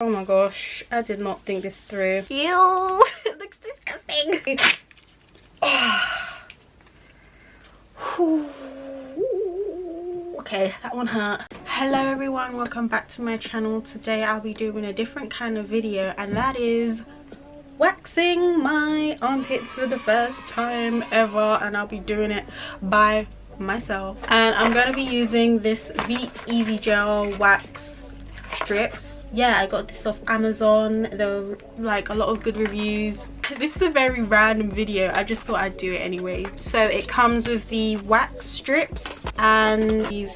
Oh my gosh, I did not think this through. Ew, it looks disgusting. Okay, that one hurt. Hello everyone, welcome back to my channel. Today I'll be doing a different kind of video, and that is waxing my armpits for the first time ever, and I'll be doing it by myself. And I'm going to be using this Veet Easy Gel wax strips. Yeah, I got this off Amazon. There were like a lot of good reviews. This is a very random video, I just thought I'd do it anyway. So it comes with the wax strips and these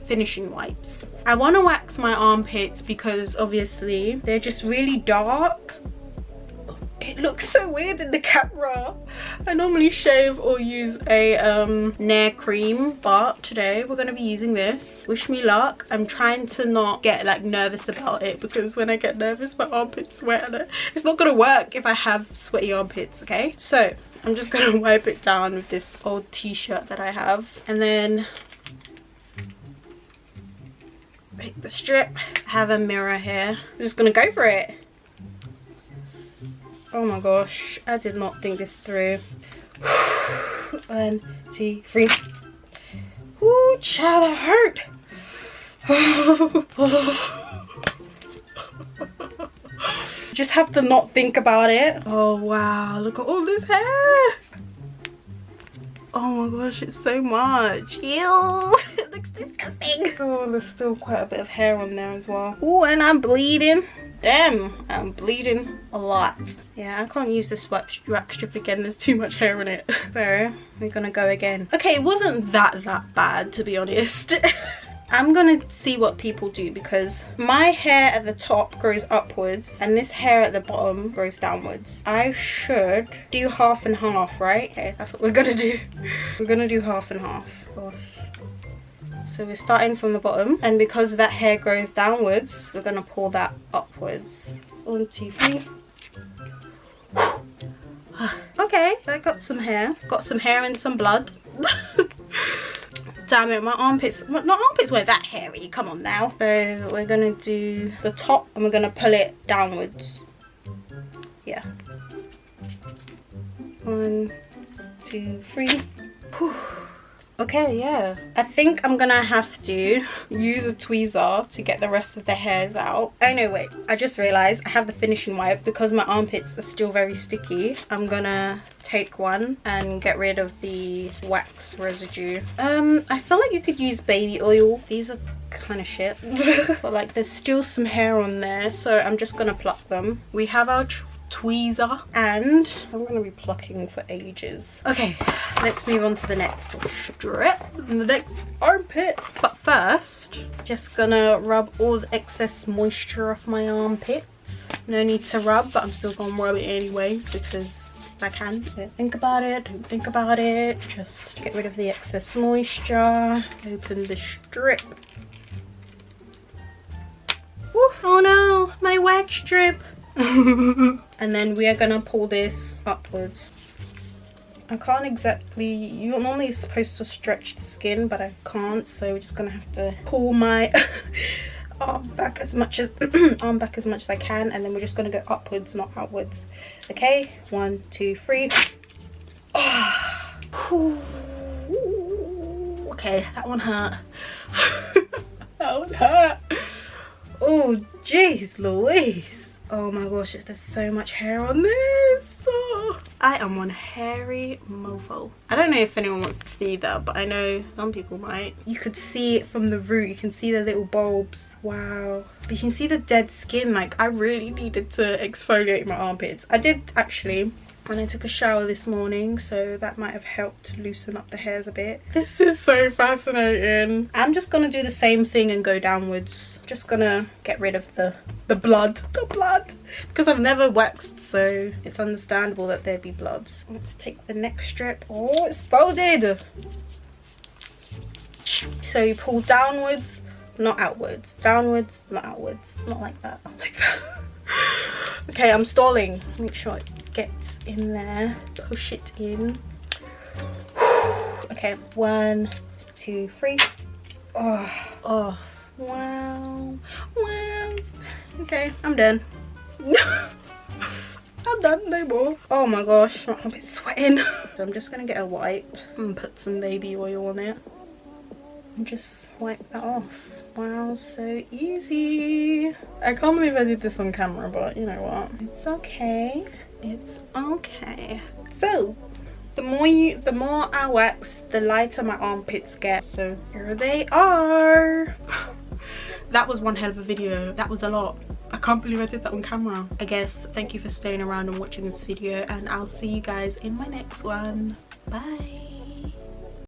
finishing wipes. I want to wax my armpits because obviously they're just really dark. It looks so weird in the camera. I normally shave or use a Nair cream, but today we're going to be using this. Wish me luck. I'm trying to not get like nervous about it, because when I get nervous my armpits sweat and it's not going to work if I have sweaty armpits. Okay, so I'm just going to wipe it down with this old t-shirt that I have, and then pick the strip. I have a mirror here. I'm just going to go for it. Oh my gosh, I did not think this through. 1, 2, 3. Ooh, child, that hurt. Just have to not think about it. Oh wow, look at all this hair. Oh my gosh, it's so much. Ew, it looks disgusting. Oh, there's still quite a bit of hair on there as well. Oh, and I'm bleeding. Damn, I'm bleeding a lot. Yeah, I can't use this wax strip again, there's too much hair in it. So we're gonna go again. Okay, it wasn't that bad, to be honest. I'm gonna see what people do, because my hair at the top grows upwards and this hair at the bottom grows downwards. I should do half and half, right? Okay, that's what we're gonna do. We're gonna do half and half. Gosh. So we're starting from the bottom, and because that hair grows downwards, we're gonna pull that upwards. 1, 2, 3. Okay, I got some hair. Got some hair and some blood. Damn it, my armpits, my armpits weren't that hairy, come on now. So we're gonna do the top and we're gonna pull it downwards. Yeah. 1, 2, 3. Whew. Okay, yeah. I think I'm gonna have to use a tweezer to get the rest of the hairs out. Oh no, wait, I just realized I have the finishing wipe. Because my armpits are still very sticky, I'm gonna take one and get rid of the wax residue. I feel like you could use baby oil. These are kind of shit. But like there's still some hair on there, so I'm just gonna pluck them. We have our tweezer and I'm gonna be plucking for ages. Okay, let's move on to the next strip and the next armpit. But first, just gonna rub all the excess moisture off my armpits. No need to rub, but I'm still gonna rub it anyway because I can. Don't think about it, don't think about it. Just get rid of the excess moisture. Open the strip. Ooh, oh no, my wax strip. And then we are gonna pull this upwards. I can't exactly, you're normally supposed to stretch the skin, but I can't, so we're just gonna have to pull my arm back as much as I can, and then we're just gonna go upwards, not outwards. Okay, 1, 2, 3. Oh. Okay, that one hurt. That one hurt. Oh jeez Louise. Oh my gosh, there's so much hair on this. Oh, I am one hairy mofo. I don't know if anyone wants to see that, but I know some people might. You could see it from the root. You can see the little bulbs. Wow. But you can see the dead skin. Like, I really needed to exfoliate my armpits. I did actually when I took a shower this morning, so that might have helped to loosen up the hairs a bit. This is so fascinating. I'm just gonna do the same thing and go downwards. Just gonna get rid of the blood, because I've never waxed, so it's understandable that there'd be blood. Let's take the next strip. Oh, it's folded. So you pull downwards, not outwards. Downwards, not outwards. Not like that, not like that. Okay, I'm stalling. Make sure it gets in there. Push it in. Okay, 1, 2, 3. Oh, wow, wow. Okay, I'm done. I'm done, no more. Oh my gosh, my armpit's sweating. So I'm just gonna get a wipe and put some baby oil on it and just wipe that off. Wow, so easy. I can't believe I did this on camera, but you know what? It's okay. It's okay. So the more I wax, the lighter my armpits get. So here they are. That was one hell of a video. That was a lot. I can't believe I did that on camera. I guess thank you for staying around and watching this video, and I'll see you guys in my next one. Bye.